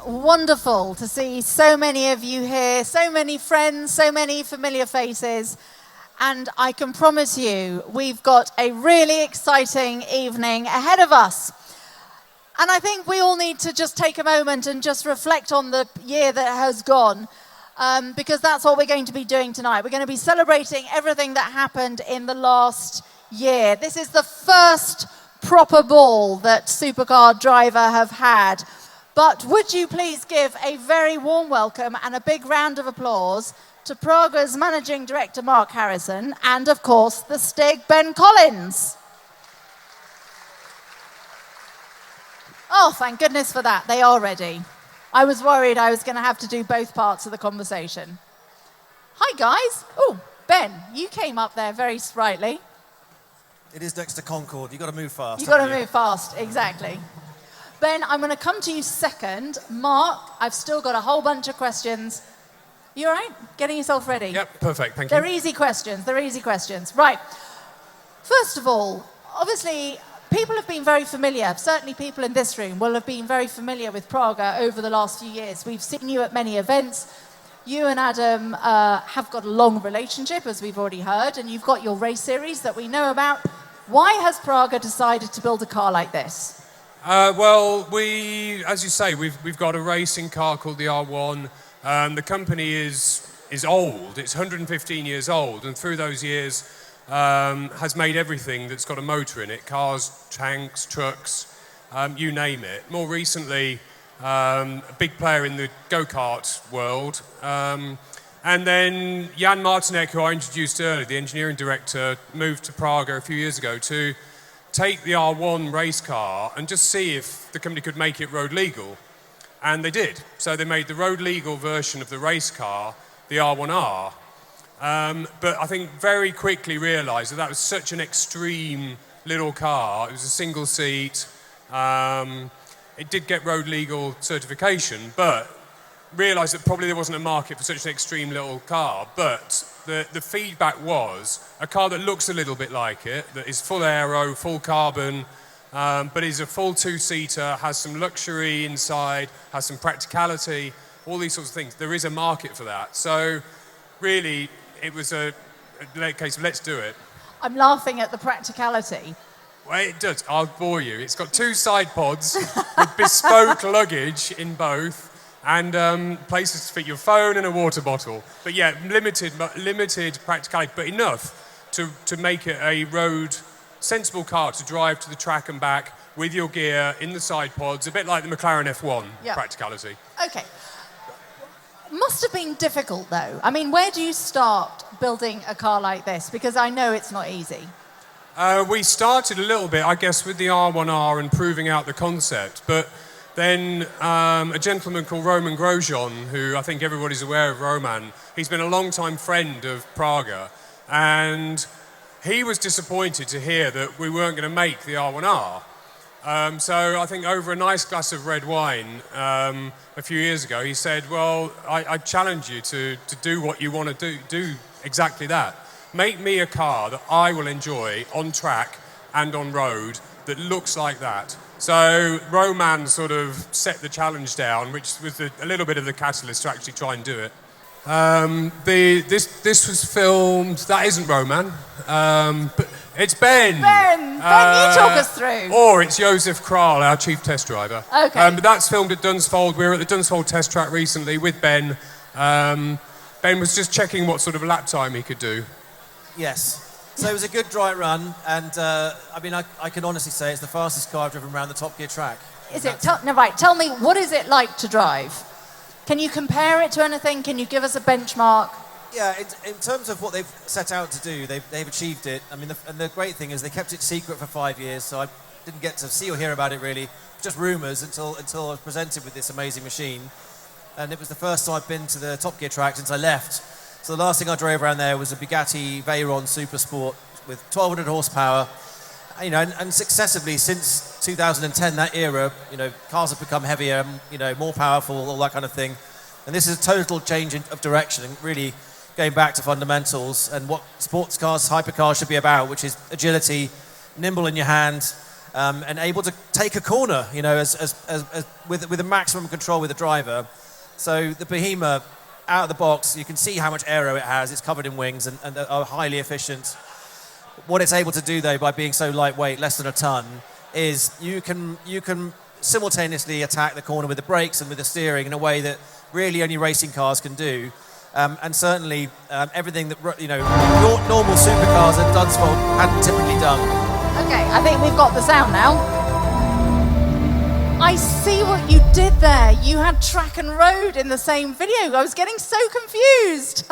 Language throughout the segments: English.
wonderful to see so many of you here, so many friends, so many familiar faces. And I can promise you, we've got a really exciting evening ahead of us. And I think we all need to just take a moment and just reflect on the year that has gone, because that's what we're going to be doing tonight. We're going to be celebrating everything that happened in the last year. This is the first proper ball that Supercar Driver have had. But would you please give a very warm welcome and a big round of applause to Praga's Managing Director, Mark Harrison, and of course, the Stig, Ben Collins. Oh, thank goodness for that. They are ready. I was worried I was going to have to do both parts of the conversation. Hi, guys. Oh, Ben, you came up there very sprightly. It is next to Concord. You've got to move fast. You've got to move fast, exactly. Ben, I'm going to come to you second. Mark, I've still got a whole bunch of questions. You all right? Getting yourself ready? Yep, perfect, thank you. They're easy questions, Right. First of all, obviously, people have been very familiar, certainly people in this room will have been very familiar with Praga over the last few years. We've seen you at many events. You and Adam have got a long relationship, as we've already heard, and you've got your race series that we know about. Why has Praga decided to build a car like this? Well, as you say, we've got a racing car called the R1. The company is old. It's 115 years old, and through those years has made everything that's got a motor in it: cars, tanks, trucks, you name it. More recently, a big player in the go-kart world. And then Jan Martinek, who I introduced earlier, the engineering director, moved to Praga a few years ago to take the R1 race car and just see if the company could make it road legal. And they did. So they made the road legal version of the race car, the R1R. But I think very quickly realized that that was such an extreme little car. It was a single seat. It did get road legal certification, but realized that probably there wasn't a market for such an extreme little car. But the feedback was a car that looks a little bit like it, that is full aero, full carbon, but is a full two-seater, has some luxury inside, has some practicality, all these sorts of things. There is a market for that. So really, it was a case of let's do it. I'm laughing at the practicality. Well, it does. I'll bore you. It's got two side pods with bespoke luggage in both, and places to fit your phone and a water bottle. But yeah, limited practicality, but enough to make it a sensible car to drive to the track and back with your gear in the side pods, a bit like the McLaren F1 practicality. Okay. Must have been difficult, though. I mean, where do you start building a car like this? Because I know it's not easy. We started a little bit, I guess, with the R1R and proving out the concept, but then a gentleman called Roman Grosjean, who I think everybody's aware of Roman, he's been a long-time friend of Praga, and he was disappointed to hear that we weren't going to make the R1R. So I think over a nice glass of red wine a few years ago, he said, well, I challenge you to do what you want to do exactly that. Make me a car that I will enjoy on track and on road that looks like that. So Roman sort of set the challenge down, which was a little bit of the catalyst to actually try and do it. This was filmed. That isn't Roman, but it's Ben. Ben, you talk us through. Or it's Josef Kral, our chief test driver. Okay. But that's filmed at Dunsfold. We were at the Dunsfold test track recently with Ben. Ben was just checking what sort of lap time he could do. Yes. So it was a good dry run, and I mean, I can honestly say it's the fastest car I've driven around the Top Gear track. Is it? Tell me, what is it like to drive? Can you compare it to anything? Can you give us a benchmark? Yeah, in terms of what they've set out to do, they've achieved it. I mean, and the great thing is they kept it secret for 5 years, so I didn't get to see or hear about it really. Just rumours until I was presented with this amazing machine. And it was the first time I've been to the Top Gear track since I left. So the last thing I drove around there was a Bugatti Veyron Super Sport with 1,200 horsepower. You know, and successively since 2010, that era, you know, cars have become heavier, you know, more powerful, all that kind of thing. And this is a total change of direction, and really going back to fundamentals and what sports cars, hypercars should be about, which is agility, nimble in your hand, and able to take a corner, you know, with the maximum control with the driver. So the Bohema, out of the box, you can see how much aero it has. It's covered in wings and are highly efficient. What it's able to do, though, by being so lightweight, less than a ton, is you can simultaneously attack the corner with the brakes and with the steering in a way that really only racing cars can do. And certainly everything that, you know, normal supercars at Dunsfold hadn't typically done. Okay, I think we've got the sound now. I see what you did there. You had track and road in the same video. I was getting so confused.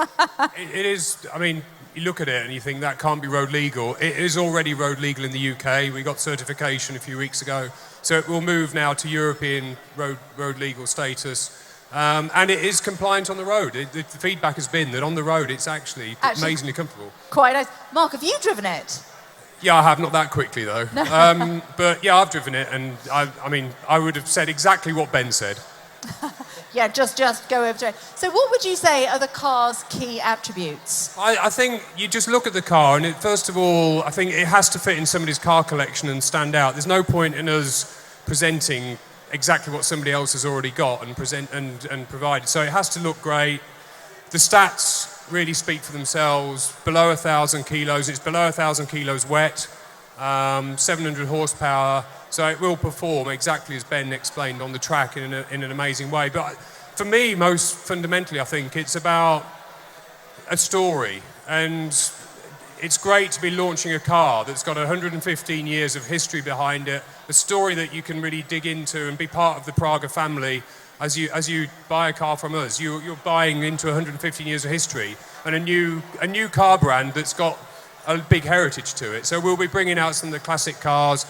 It is, I mean, you look at it and you think that can't be road legal. It is already road legal in the UK. We got certification a few weeks ago. So it will move now to European road legal status. And it is compliant on the road. The feedback has been that on the road it's actually amazingly comfortable. Quite nice. Mark, have you driven it? Yeah, I have, not that quickly though. No. But yeah, I've driven it, and I mean, I would have said exactly what Ben said. Yeah, just go over to it. So what would you say are the car's key attributes? I think you just look at the car, and first of all, I think it has to fit in somebody's car collection and stand out. There's no point in us presenting exactly what somebody else has already got and provided. So it has to look great. The stats really speak for themselves. Below 1,000 kilos, it's below 1,000 kilos wet, 700 horsepower. So it will perform exactly as Ben explained on the track in an amazing way. But for me, most fundamentally, I think it's about a story. And it's great to be launching a car that's got 115 years of history behind it, a story that you can really dig into and be part of the Praga family. As you buy a car from us, you're buying into 115 years of history and a new car brand that's got a big heritage to it. So we'll be bringing out some of the classic cars.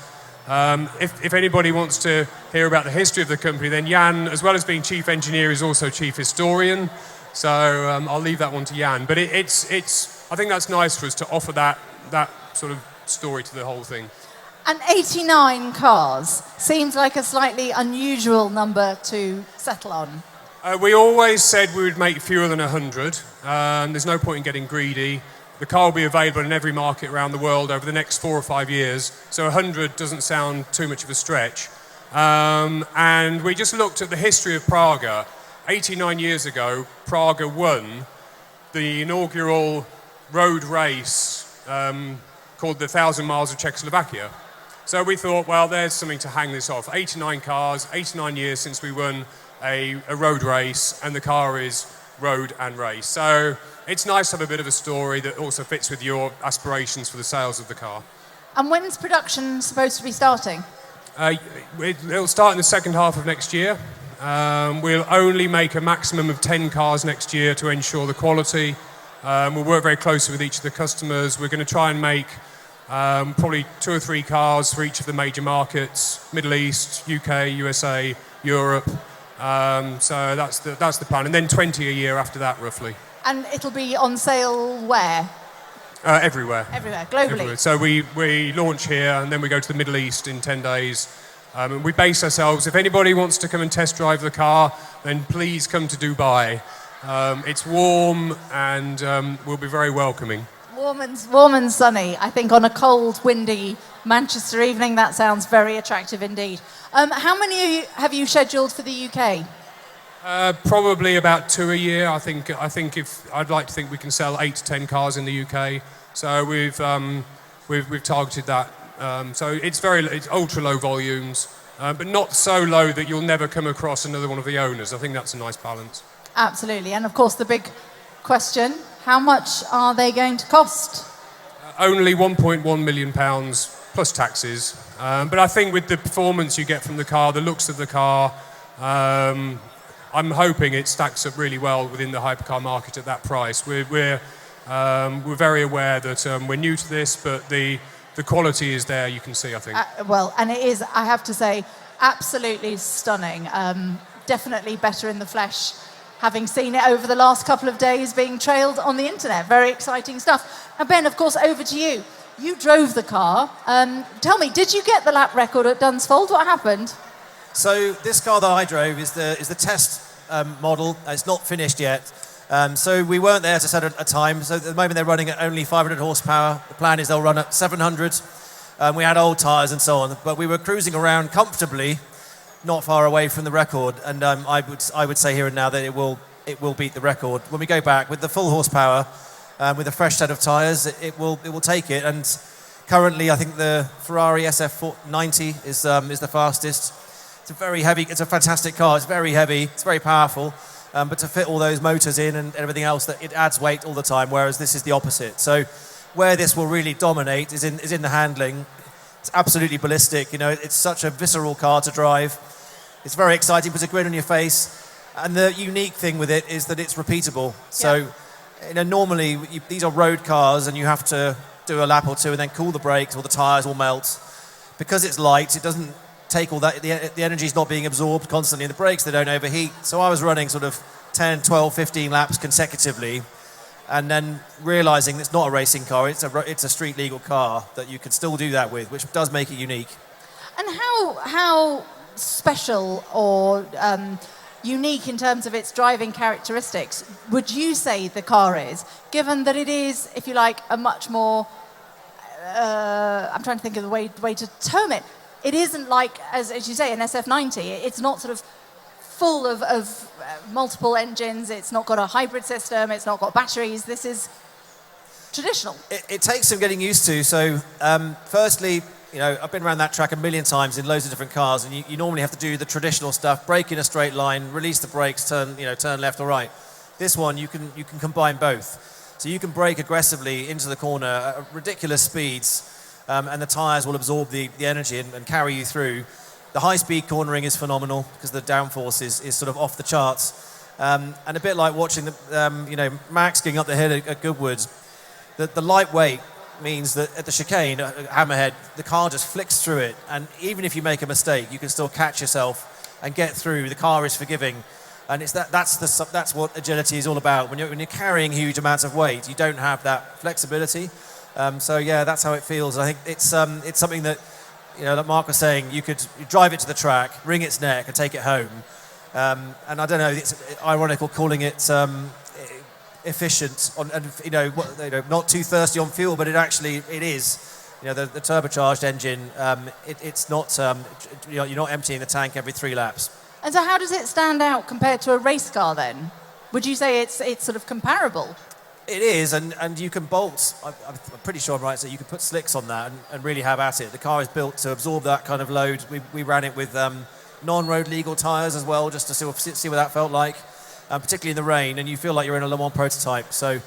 If anybody wants to hear about the history of the company, then Jan, as well as being chief engineer, is also chief historian. So I'll leave that one to Jan. But I think that's nice for us to offer that sort of story to the whole thing. And 89 cars seems like a slightly unusual number to settle on. We always said we would make fewer than 100. There's no point in getting greedy. The car will be available in every market around the world over the next 4 or 5 years. So 100 doesn't sound too much of a stretch. And we just looked at the history of Praga. 89 years ago, Praga won the inaugural road race called the 1,000 Miles of Czechoslovakia. So we thought, well, there's something to hang this off. 89 cars, 89 years since we won a road race, and the car is road and race. So it's nice to have a bit of a story that also fits with your aspirations for the sales of the car. And when's production supposed to be starting? It'll start in the second half of next year. We'll only make a maximum of 10 cars next year to ensure the quality. We'll work very closely with each of the customers. We're going to try and make probably 2 or 3 cars for each of the major markets: Middle East, UK, USA, Europe. So that's the plan, and then 20 a year after that, roughly. And it'll be on sale where? Everywhere. Everywhere, globally. Everywhere. So we launch here, and then we go to the Middle East in 10 days. And we base ourselves. If anybody wants to come and test drive the car, then please come to Dubai. It's warm, and we'll be very welcoming. Warm and sunny. I think on a cold, windy Manchester evening, that sounds very attractive indeed. How many have you scheduled for the UK? Probably about 2 a year. I think I'd like to think we can sell 8 to 10 cars in the UK. So we've targeted that. So it's ultra low volumes, but not so low that you'll never come across another one of the owners. I think that's a nice balance. Absolutely. And of course, the big question: how much are they going to cost? Only £1.1 million plus taxes. But I think with the performance you get from the car, the looks of the car, I'm hoping it stacks up really well within the hypercar market at that price. We're very aware that we're new to this, but the quality is there, you can see, I think. Well, and it is, I have to say, absolutely stunning. Definitely better in the flesh, having seen it over the last couple of days being trailed on the internet. Very exciting stuff. Now, Ben, of course, over to you. You drove the car. Tell me, did you get the lap record at Dunsfold? What happened? So this car that I drove is the test model. It's not finished yet. So we weren't there to set a time. So at the moment they're running at only 500 horsepower. The plan is they'll run at 700. We had old tyres and so on, but we were cruising around comfortably, not far away from the record. And I would say here and now that it will beat the record when we go back with the full horsepower, with a fresh set of tyres. It will take it. And currently, I think the Ferrari SF90 is the fastest. It's a very heavy. It's a fantastic car. It's very heavy. It's very powerful. But to fit all those motors in and everything else, that it adds weight all the time. Whereas this is the opposite. So where this will really dominate is in the handling. It's absolutely ballistic. It's such a visceral car to drive. It's very exciting. Puts a grin on your face. And the unique thing with it is that it's repeatable. So, normally these are road cars, and you have to do a lap or two and then cool the brakes, or the tires will melt. Because it's light, it doesn't take all that. The energy is not being absorbed constantly in the brakes. They don't overheat. So I was running sort of 10, 12, 15 laps consecutively. And then realizing it's not a racing car, it's a street legal car that you can still do that with, which does make it unique. And how special or unique in terms of its driving characteristics would you say the car is, given that it is, if you like, a much more, I'm trying to think of the way to term it. It isn't like, as you say, an SF90. It's not sort of full of multiple engines. It's not got a hybrid system. It's not got batteries. This is traditional. It takes some getting used to. So, firstly, I've been around that track a million times in loads of different cars, and you normally have to do the traditional stuff: brake in a straight line, release the brakes, turn left or right. This one you can combine both. So you can brake aggressively into the corner at ridiculous speeds, and the tyres will absorb the energy and carry you through. The high-speed cornering is phenomenal because the downforce is sort of off the charts, and a bit like watching Max going up the hill at Goodwood. The lightweight means that at the chicane, at Hammerhead, the car just flicks through it, and even if you make a mistake, you can still catch yourself and get through. The car is forgiving, and that's what agility is all about. When you're carrying huge amounts of weight, you don't have that flexibility. That's how it feels. I think it's something that, like Mark was saying, you drive it to the track, wring its neck, and take it home. And I don't know, it's ironical calling it efficient not too thirsty on fuel, but it is. The turbocharged engine. It's not. You're not emptying the tank every 3 laps. And so, how does it stand out compared to a race car? Then, would you say it's sort of comparable? It is, and you can bolt. I'm pretty sure I'm right. So you can put slicks on that and really have at it. The car is built to absorb that kind of load. We ran it with non-road legal tyres as well, just to see what that felt like. Particularly in the rain, and you feel like you're in a Le Mans prototype. So,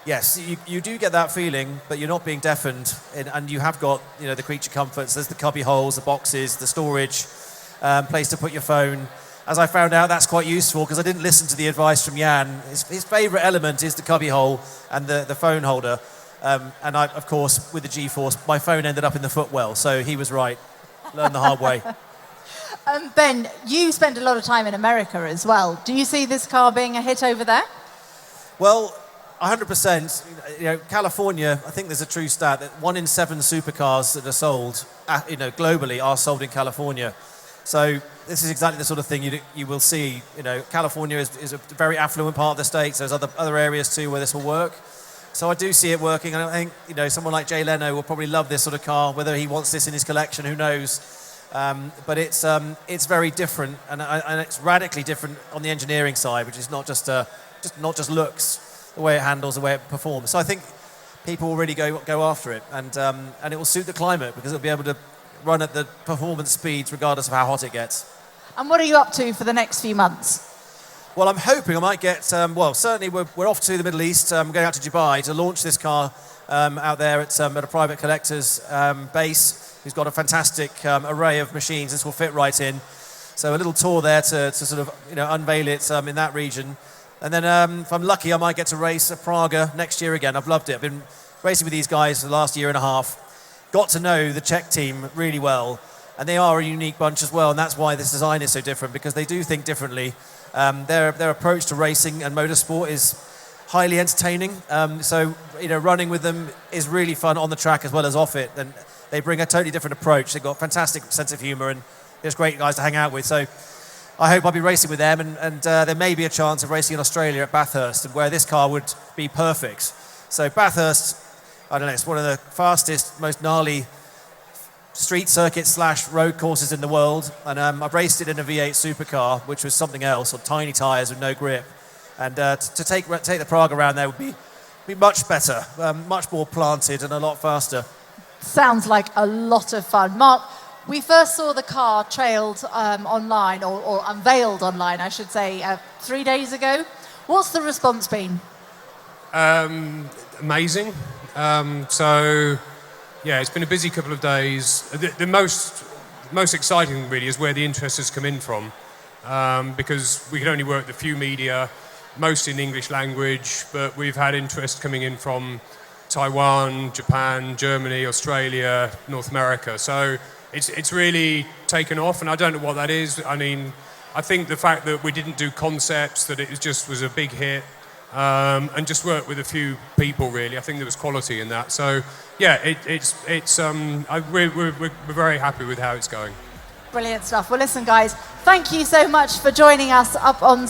yes, you do get that feeling, but you're not being deafened, and you have got the creature comforts. There's the cubby holes, the boxes, the storage, place to put your phone. As I found out, that's quite useful because I didn't listen to the advice from Jan. His favourite element is the cubby hole and the phone holder. And I, of course, with the G-force, my phone ended up in the footwell, so he was right. Learned the hard way. Ben, you spend a lot of time in America as well. Do you see this car being a hit over there? Well, 100%. California, I think there's a true stat that 1 in 7 supercars that are sold, globally, are sold in California. So this is exactly the sort of thing you will see. California is a very affluent part of the states. There's other areas too where this will work. So I do see it working. And I think someone like Jay Leno will probably love this sort of car. Whether he wants this in his collection, who knows? But it's very different, and it's radically different on the engineering side, which is not just looks, the way it handles, the way it performs. So I think people will really go after it, and it will suit the climate because it'll be able to run at the performance speeds regardless of how hot it gets. And what are you up to for the next few months? Well, I'm hoping I might get. Certainly we're off to the Middle East. I'm going out to Dubai to launch this car out there at a private collector's base, who's got a fantastic array of machines. This will fit right in. So a little tour there to sort of unveil it in that region. And then if I'm lucky, I might get to race at Praga next year again. I've loved it. I've been racing with these guys for the last year and a half. Got to know the Czech team really well. And they are a unique bunch as well. And that's why this design is so different, because they do think differently. Their approach to racing and motorsport is highly entertaining. Running with them is really fun on the track as well as off it. And they bring a totally different approach. They've got a fantastic sense of humour, and they're just great guys to hang out with. So I hope I'll be racing with them, and there may be a chance of racing in Australia at Bathurst, where this car would be perfect. So Bathurst, I don't know, it's one of the fastest, most gnarly street circuit / road courses in the world, and I've raced it in a V8 supercar, which was something else, on tiny tyres with no grip. And to take the Prague around there would be much better, much more planted and a lot faster. Sounds like a lot of fun. Mark, we first saw the car trailed online, or unveiled online, I should say, 3 days ago. What's the response been? Amazing. So, yeah, it's been a busy couple of days. The most exciting, really, is where the interest has come in from, because we can only work the few media, most in English language, but we've had interest coming in from Taiwan, Japan, Germany, Australia, North America. So it's really taken off, and I don't know what that is. I mean, I think the fact that we didn't do concepts, that it was a big hit, and just worked with a few people, really. I think there was quality in that. So yeah, we're very happy with how it's going. Brilliant stuff. Well, listen, guys, thank you so much for joining us up on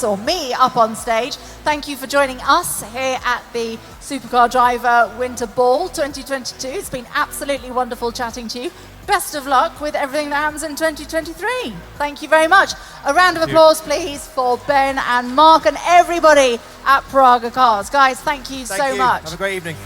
stage. Thank you for joining us here at the Supercar Driver Winterball 2022. It's been absolutely wonderful chatting to you. Best of luck with everything that happens in 2023. Thank you very much. A round of applause, please, for Ben and Mark and everybody at Praga Cars. Guys, thank you so much. Have a great evening.